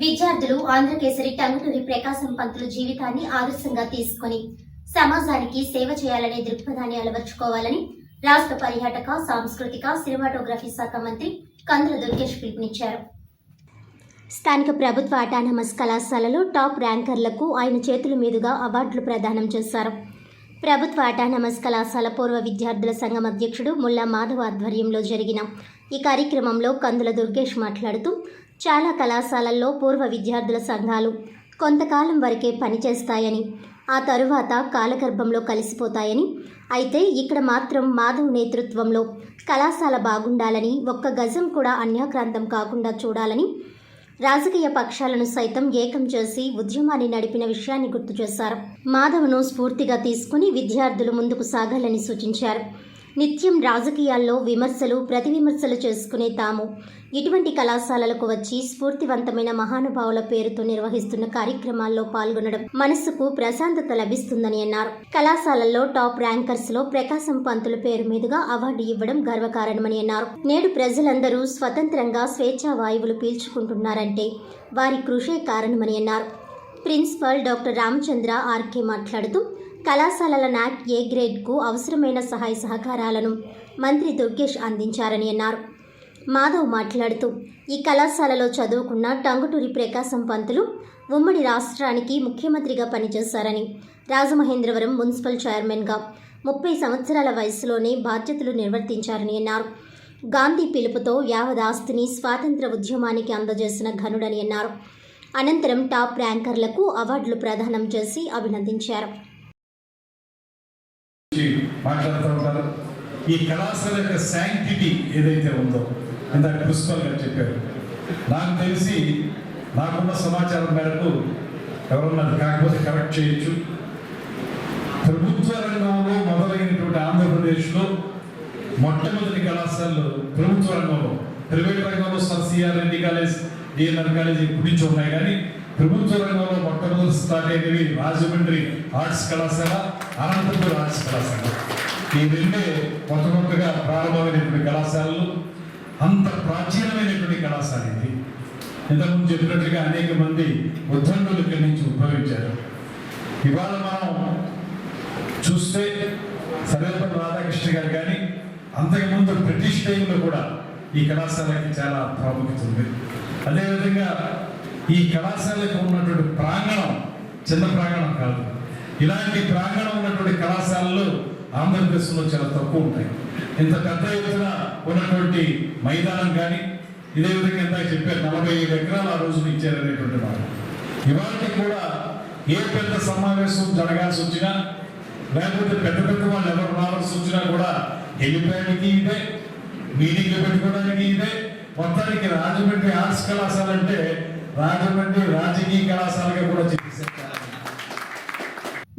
విద్యార్థులు ఆంధ్రకేసరి టంగుటూరి ప్రకాశం పంతులు జీవితాన్ని ఆదర్శంగా తీసుకుని సమాజానికి సేవ చేయాలనే దృక్పథాన్ని అలవర్చుకోవాలని రాష్ట్ర పర్యాటక సాంస్కృతిక సినిమాటోగ్రఫీ శాఖ మంత్రి కందుల దుర్గేష్ పిలుపునిచ్చారు. స్థానిక ప్రభుత్వ అటానమస్ కళాశాలలో టాప్ ర్యాంకర్లకు ఆయన చేతుల మీదుగా అవార్డులు ప్రదానం చేశారు. ప్రభుత్వ అటానమస్ కళాశాల పూర్వ విద్యార్థుల సంఘం అధ్యక్షుడు ముల్లా మాధవ్ ఆధ్వర్యంలో జరిగిన ఈ కార్యక్రమంలో కందుల దుర్గేష్ మాట్లాడుతూ, చాలా కళాశాలల్లో పూర్వ విద్యార్థుల సంఘాలు కొంతకాలం వరకే పనిచేస్తాయని, ఆ తరువాత కాలగర్భంలో కలిసిపోతాయని, అయితే ఇక్కడ మాత్రం మాధవ్ నేతృత్వంలో కళాశాల బాగుండాలని, ఒక్క గజం కూడా అన్యాక్రాంతం కాకుండా చూడాలని రాజకీయ పక్షాలను సైతం ఏకం చేసి ఉద్యమాన్ని నడిపిన విషయాన్ని గుర్తు చేశారు. మాధవ్ను స్ఫూర్తిగా తీసుకుని విద్యార్థులు ముందుకు సాగాలని సూచించారు. నిత్యం రాజకీయాల్లో విమర్శలు ప్రతి విమర్శలు చేసుకునే తాము ఇటువంటి కళాశాలలకు వచ్చి స్ఫూర్తివంతమైన మహానుభావుల పేరుతో నిర్వహిస్తున్న కార్యక్రమాల్లో పాల్గొనడం మనస్సుకు ప్రశాంతత లభిస్తుందని అన్నారు. కళాశాలల్లో టాప్ ర్యాంకర్స్ లో ప్రకాశం పంతుల పేరు మీదుగా అవార్డు ఇవ్వడం గర్వకారణమని అన్నారు. నేడు ప్రజలందరూ స్వతంత్రంగా స్వేచ్ఛా వాయువులు పీల్చుకుంటున్నారంటే వారి కృషే కారణమని అన్నారు. ప్రిన్సిపల్ డాక్టర్ రామచంద్ర ఆర్కే మాట్లాడుతూ, కళాశాలల నాక్ ఏ గ్రేడ్కు అవసరమైన సహాయ సహకారాలను మంత్రి దుర్గేష్ అందించారని అన్నారు. మాధవ్ మాట్లాడుతూ, ఈ కళాశాలలో చదువుకున్న టంగుటూరి ప్రకాశం పంతులు ఉమ్మడి రాష్ట్రానికి ముఖ్యమంత్రిగా పనిచేశారని, రాజమహేంద్రవరం మున్సిపల్ చైర్మన్గా 30 సంవత్సరాల వయసులోనే బాధ్యతలు నిర్వర్తించారని అన్నారు. గాంధీ పిలుపుతో యావదాస్తిని స్వాతంత్ర ఉద్యమానికి అందజేసిన ఘనుడని అన్నారు. అనంతరం టాప్ ర్యాంకర్లకు అవార్డులు ప్రదానం చేసి అభినందించారు. మాట్లాడుతూ ఉంటారు. ఈ కళాశాల యొక్క శాంక్టిటీ ఏదైతే ఉందో ఇందాక ప్రిన్సిపల్ గారు చెప్పారు. నాకు తెలిసి నాకున్న సమాచారం మేరకు ఎవరన్నది కాకపోతే కరెక్ట్ చేయొచ్చు. ప్రభుత్వ రంగంలో మొదలైనటువంటి ఆంధ్రప్రదేశ్లో మొట్టమొదటి కళాశాలలు ప్రభుత్వ రంగంలో, ప్రైవేట్ రంగంలో CR Reddy college, DNR college గురించి ఉన్నాయి. కానీ ప్రభుత్వ రంగంలో మొట్టమొదటి స్టార్ట్ అయినవి రాజమండ్రి ఆర్ట్స్ కళాశాల, అనంతపూర్ ఆర్ట్స్ కళాశాల. ఈ రెండే కొత్తగా ప్రారంభమైనటువంటి కళాశాలలు. అంత ప్రాచీనమైనటువంటి కళాశాల ఇది. ఇంతకుముందు చెప్పినట్టుగా అనేక మంది ఉద్దండులు ఇక్కడి నుంచి ఉద్భవించారు. ఇవాళ మనం చూస్తే సర్వేపల్లి రాధాకృష్ణ గారు కానీ అంతకుముందు బ్రిటిష్ టైంలో కూడా ఈ కళాశాలకి చాలా ప్రాముఖ్యత ఉంది. అదేవిధంగా ఈ కళాశాలకు ఉన్నటువంటి ప్రాంగణం చిన్న ప్రాంగణం కాదు. ఇలాంటి ప్రాంగణం ఉన్నటువంటి కళాశాలలు ఆంధ్రప్రదేశ్లో చాలా తక్కువ ఉంటాయి. ఇంత పెద్ద ఎత్తున ఉన్నటువంటి మైదానం కానీ, ఇదే విధంగా ఎంత చెప్పారు 45 ఎకరాలు ఆ రోజున ఇచ్చారనేటువంటి మాట. ఇవాళకి కూడా ఏ పెద్ద సమావేశం జరగాల్సి వచ్చినా, లేకపోతే పెద్ద పెద్ద వాళ్ళు ఎవరు రావాల్సి వచ్చినా కూడా వెళ్ళిపోయడానికి ఇదే, మీటింగ్లు పెట్టుకోవడానికి ఇదే. మొత్తానికి రాజమండ్రి ఆర్ట్స్ కళాశాల అంటే రాజమండ్రి రాజకీయ కళాశాలగా కూడా చెప్పేసారు.